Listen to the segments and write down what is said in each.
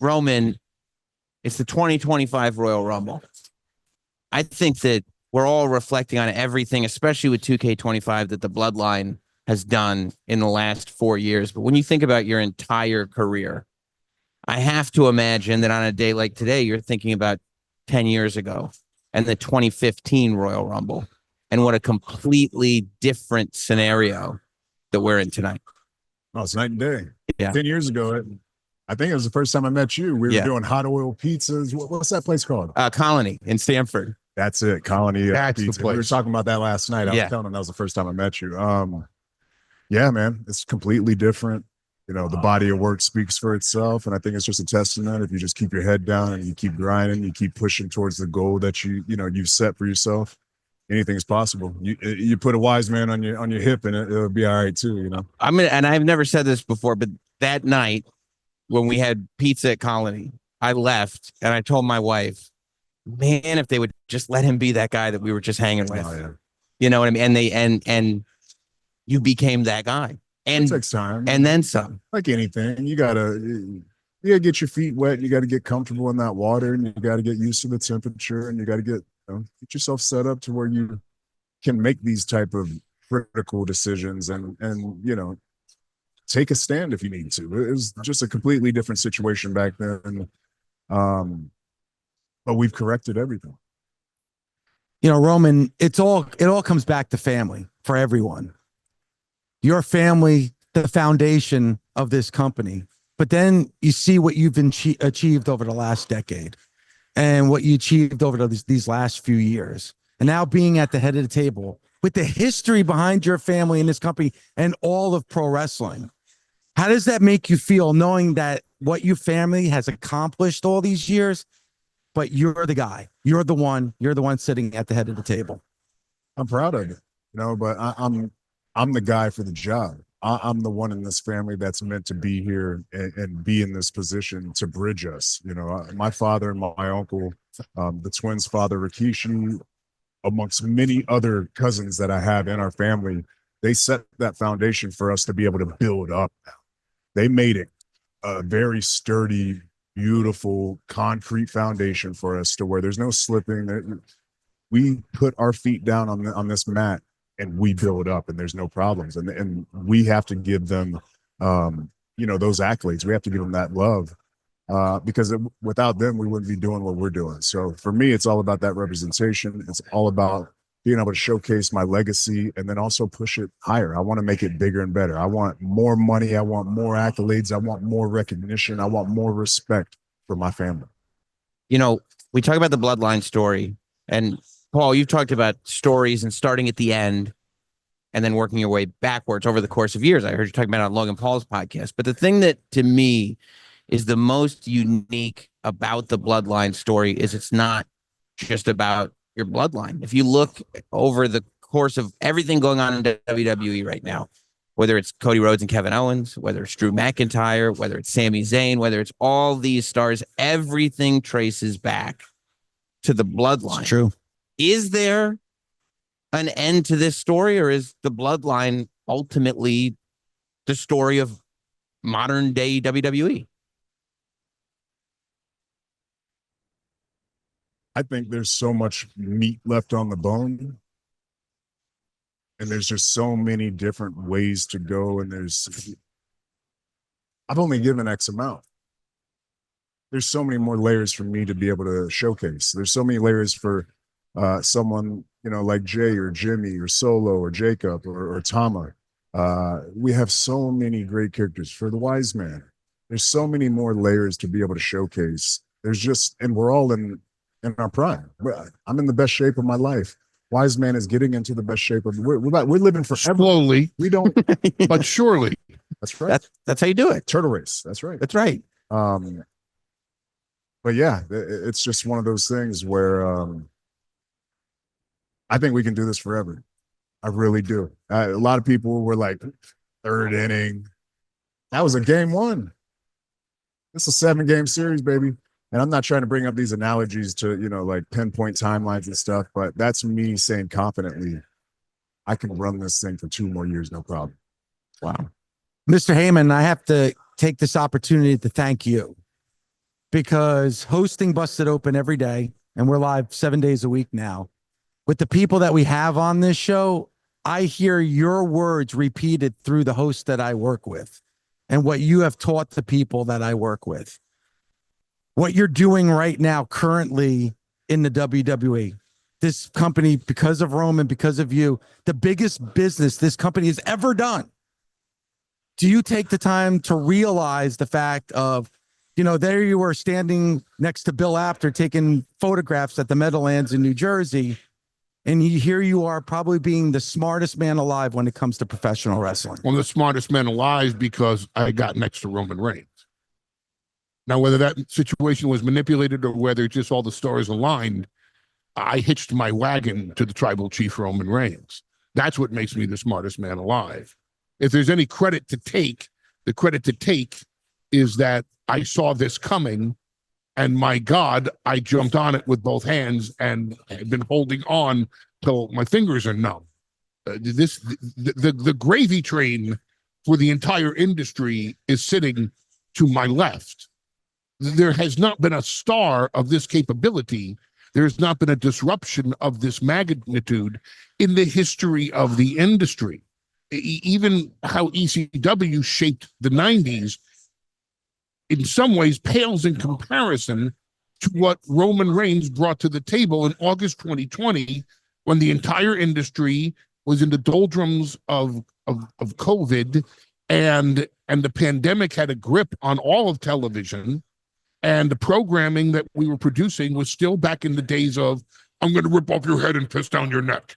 Roman, it's the 2025 Royal Rumble. I think that we're all reflecting on everything, especially with 2K25, that the Bloodline has done in the last 4 years. But when you think about your entire career, I have to imagine that on a day like today, you're thinking about 10 years ago and the 2015 Royal Rumble and what a completely different scenario that we're in tonight. Oh, it's night and day. Yeah. 10 years ago, I think it was the first time I met you. We were doing hot oil pizzas. What's that place called? Colony in Stamford. That's it. Colony That's Pizza. the place. We were talking about that last night. I was telling him that was the first time I met you. Yeah, man, it's completely different. You know, the body of work speaks for itself. And I think it's just a testament. If you just keep your head down and you keep grinding, you keep pushing towards the goal that you've set for yourself, anything is possible. You put a wise man on your hip and it'll be all right too, you know. And I've never said this before, but that night when we had pizza at Colony, I left and I told my wife, man, if they would just let him be that guy that we were just hanging with. Oh, yeah. You know what I mean? And you became that guy. And it takes time. And then some. Like anything, you gotta get your feet wet. You got to get comfortable in that water, and you got to get used to the temperature, and you got to get yourself set up to where you can make these type of critical decisions and take a stand if you need to. It was just a completely different situation back then. But we've corrected everything. You know, Roman, it all comes back to family for everyone. Your family, the foundation of this company. But then you see what you've achieved over the last decade and what you achieved over these last few years. And now being at the head of the table with the history behind your family in this company and all of pro wrestling. How does that make you feel knowing that what your family has accomplished all these years, but you're the guy, you're the one sitting at the head of the table? I'm proud of it, but I'm the guy for the job. I'm the one in this family that's meant to be here and be in this position to bridge us. My father and my uncle, the twins' father, Rikishi, amongst many other cousins that I have in our family, they set that foundation for us to be able to build up. They made it a very sturdy, beautiful, concrete foundation for us to where there's no slipping. We put our feet down on this mat and we build up and there's no problems. And we have to give them, those accolades. We have to give them that love because without them, we wouldn't be doing what we're doing. So for me, it's all about that representation. It's all about being able to showcase my legacy and then also push it higher. I want to make it bigger and better. I want more money. I want more accolades. I want more recognition. I want more respect for my family. We talk about the Bloodline story, and Paul, you've talked about stories and starting at the end and then working your way backwards over the course of years. I heard you talking about it on Logan Paul's podcast. But the thing that to me is the most unique about the Bloodline story is it's not just about your bloodline. If you look over the course of everything going on in WWE right now, whether it's Cody Rhodes and Kevin Owens, whether it's Drew McIntyre, whether it's Sami Zayn, whether it's all these stars, everything traces back to the bloodline. It's true. Is there an end to this story, or is the bloodline ultimately the story of modern day WWE? I think there's so much meat left on the bone. And there's just so many different ways to go. And I've only given X amount. There's so many more layers for me to be able to showcase. There's so many layers for someone, like Jay or Jimmy or Solo or Jacob or Tama. We have so many great characters for the Wise Man. There's so many more layers to be able to showcase. And we're all in our prime. I'm in the best shape of my life. Wise Man is getting into the best shape of. We're living forever. Slowly, we don't, but surely. That's right. That's how you do it. Turtle race. That's right. That's right. But yeah, it's just one of those things where I think we can do this forever. I really do. A lot of people were like, third inning. That was a game one. It's a 7-game series, baby. And I'm not trying to bring up these analogies to, like pinpoint timelines and stuff, but that's me saying confidently, I can run this thing for 2 more years, no problem. Wow. Mr. Heyman, I have to take this opportunity to thank you. because hosting Busted Open every day, and we're live 7 days a week now, with the people that we have on this show, I hear your words repeated through the hosts that I work with and what you have taught the people that I work with. What you're doing right now currently in the WWE, this company, because of Roman, because of you, the biggest business this company has ever done. Do you take the time to realize the fact of, there you were standing next to Bill Apter taking photographs at the Meadowlands in New Jersey, and here you are probably being the smartest man alive when it comes to professional wrestling. Well, the smartest man alive because I got next to Roman Reigns. Now, whether that situation was manipulated or whether just all the stars aligned, I hitched my wagon to the tribal chief Roman Reigns. That's what makes me the smartest man alive. If there's any credit to take, the credit to take is that I saw this coming, and my God, I jumped on it with both hands and have been holding on till my fingers are numb. The gravy train for the entire industry is sitting to my left. There has not been a star of this capability. There's not been a disruption of this magnitude in the history of the industry. Even how ECW shaped the 90s in some ways pales in comparison to what Roman Reigns brought to the table in August 2020, when the entire industry was in the doldrums of COVID, and the pandemic had a grip on all of television, and the programming that we were producing was still back in the days of, I'm going to rip off your head and piss down your neck.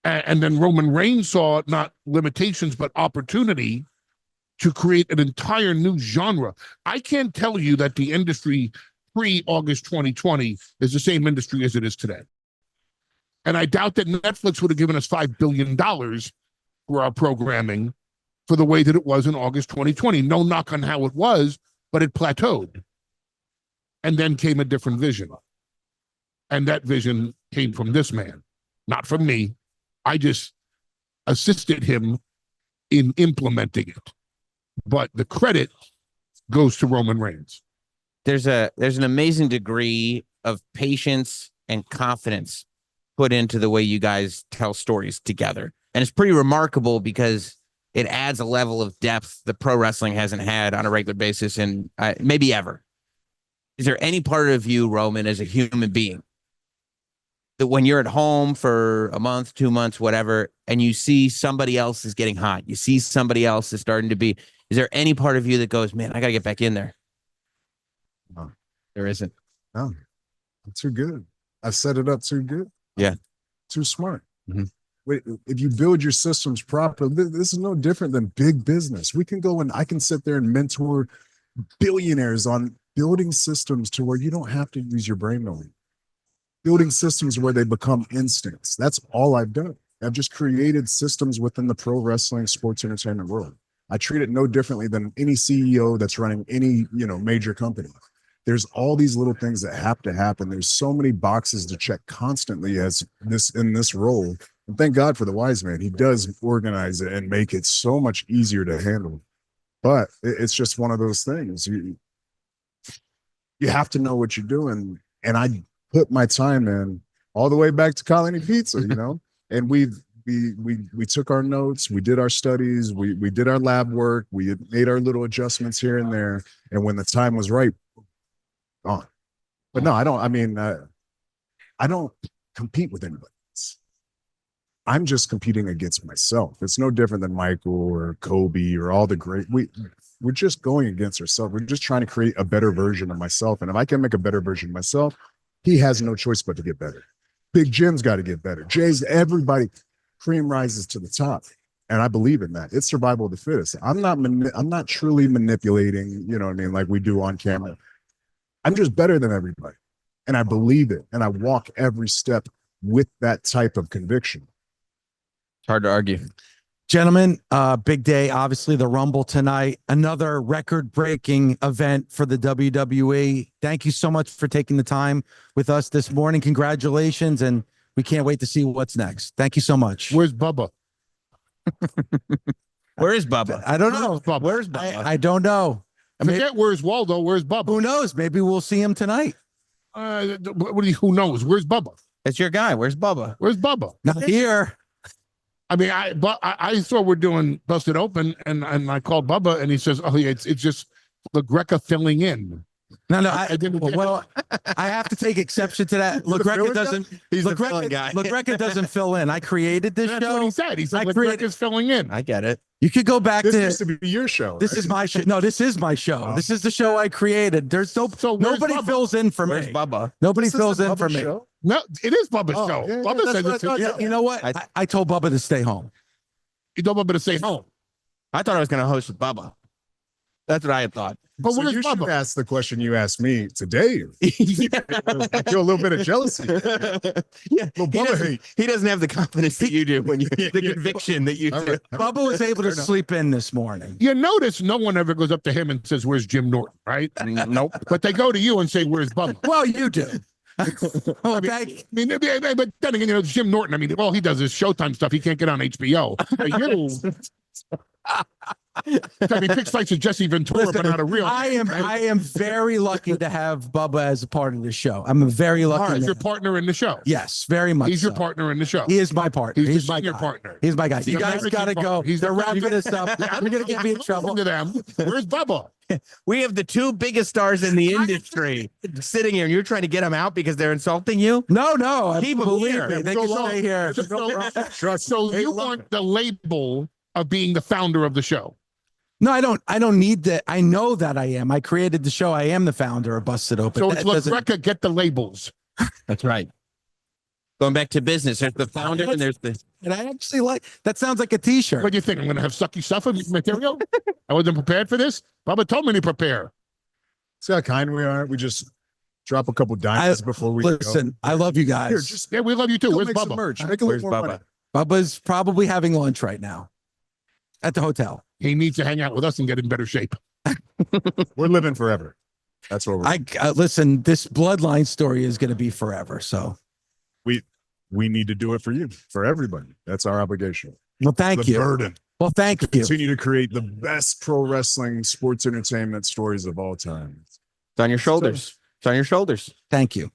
And then Roman Reigns saw not limitations, but opportunity to create an entire new genre. I can't tell you that the industry pre-August 2020 is the same industry as it is today. And I doubt that Netflix would have given us $5 billion for our programming for the way that it was in August 2020. No knock on how it was, but it plateaued. And then came a different vision. And that vision came from this man, not from me. I just assisted him in implementing it. But the credit goes to Roman Reigns. There's an amazing degree of patience and confidence put into the way you guys tell stories together. And it's pretty remarkable because it adds a level of depth that pro wrestling hasn't had on a regular basis and maybe ever. Is there any part of you, Roman, as a human being, that when you're at home for a month, 2 months, whatever, and you see somebody else is getting hot, you see somebody else is starting to be, is there any part of you that goes, man, I got to get back in there? No. There isn't. No, I'm too good. I set it up too good. Yeah. Too smart. Mm-hmm. Wait, if you build your systems properly, this is no different than big business. We can go and I can sit there and mentor billionaires on building systems to where you don't have to use your brain no more. Building systems where they become instincts. That's all I've done. I've just created systems within the pro wrestling sports entertainment world. I treat it no differently than any CEO that's running any, major company. There's all these little things that have to happen. There's so many boxes to check constantly in this role. And thank God for the wise man. He does organize it and make it so much easier to handle. But it's just one of those things. You have to know what you're doing. And I put my time in all the way back to Colony Pizza, and we took our notes, we did our studies, we did our lab work, we made our little adjustments here and there. And when the time was right, gone. But no, I don't compete with anybody else. I'm just competing against myself. It's no different than Michael or Kobe or all the great. We're just going against ourselves. We're just trying to create a better version of myself. And if I can make a better version of myself, he has no choice but to get better. Big Jim's got to get better. Jay's, everybody, cream rises to the top. And I believe in that. It's survival of the fittest. I'm not truly manipulating, like we do on camera. I'm just better than everybody. And I believe it. And I walk every step with that type of conviction. It's hard to argue. Gentlemen, big day. Obviously, the Rumble tonight. Another record-breaking event for the WWE. Thank you so much for taking the time with us this morning. Congratulations, and we can't wait to see what's next. Thank you so much. Where's Bubba? Where is Bubba? I don't know. Bubba? Where's Bubba? I don't know. Forget where's Waldo, where's Bubba? Who knows? Maybe we'll see him tonight. Who knows? Where's Bubba? It's your guy. Where's Bubba? Where's Bubba? Not here. I mean, I saw we're doing Busted Open, and I called Bubba, and he says, "Oh yeah, it's just LaGreca filling in." No, I didn't. well, I have to take exception to that. LaGreca doesn't. He's the filling guy. LaGreca doesn't fill in. I created this That's show. what he said. He said I created- LaGreca's filling in. I get it. You could go back This to. used to be your show. This right? is my show. No, this is my show. Oh. This is the show I created. There's no. So where's Nobody Bubba? fills in for Where's me. Bubba? Nobody This is fills the in Bubba for me. show? No, it is Bubba's Oh, show. yeah, Bubba that's says what I it's thought. his You, show. you know what? I told Bubba to stay home. You told Bubba to stay home. I thought I was going to host with Bubba. That's what I had thought. But So where's you should Bubba? ask the question you asked me today. I feel a little bit of jealousy. Yeah, Little he Bubba doesn't, hate. he doesn't have the confidence that you do when you the conviction that you All do. right. Bubba was able to sleep in this morning. You notice no one ever goes up to him and says, "Where's Jim Norton?" Right? Nope. But they go to you and say, "Where's Bubba?" Well, you do. Oh, thank I mean, but then again, Jim Norton. I mean, all he does is Showtime stuff. He can't get on HBO. I mean, picks fights with Jesse Ventura, but not a real. I am very lucky to have Bubba as a part of the show. I'm a very lucky. He's man. your partner in the show. Yes, very much. He's your so. partner in the show. He is my partner. He's the my senior guy. partner. He's my guy. You The guys American got to go. partner. He's They're the wrapping American- this up. You're gonna get me in trouble. To them. Where's Bubba? We have the two biggest stars in the industry sitting here, and you're trying to get them out because they're insulting you. No. Keep 'em believe here. me. They So can long. stay here. So you want the label of being the founder of the show? No, I don't. I don't need that. I know that I am. I created the show. I am the founder of Busted Open. So That it's doesn't- LaGreca get the labels. That's right. Going back to business, there's the founder and there's the. And I actually like that. Sounds like a T-shirt. What do you think? I'm going to have sucky stuff in material? I wasn't prepared for this. Bubba told me to prepare. See how kind we are. We just drop a couple dimes before we Listen, I love you guys. Here, just Yeah, we love you too. go Where's make some Bubba? merch. Make a Where's little more money. Bubba? Bubba's probably having lunch right now at the hotel. He needs to hang out with us and get in better shape. We're living forever. That's what we're. Listen. This bloodline story is going to be forever. So, We need to do it for you, for everybody. That's our obligation. well, thank The you. burden. Well, thank you. Continue to create the best pro wrestling sports entertainment stories of all time. It's on your shoulders. It's on your shoulders. Thank you.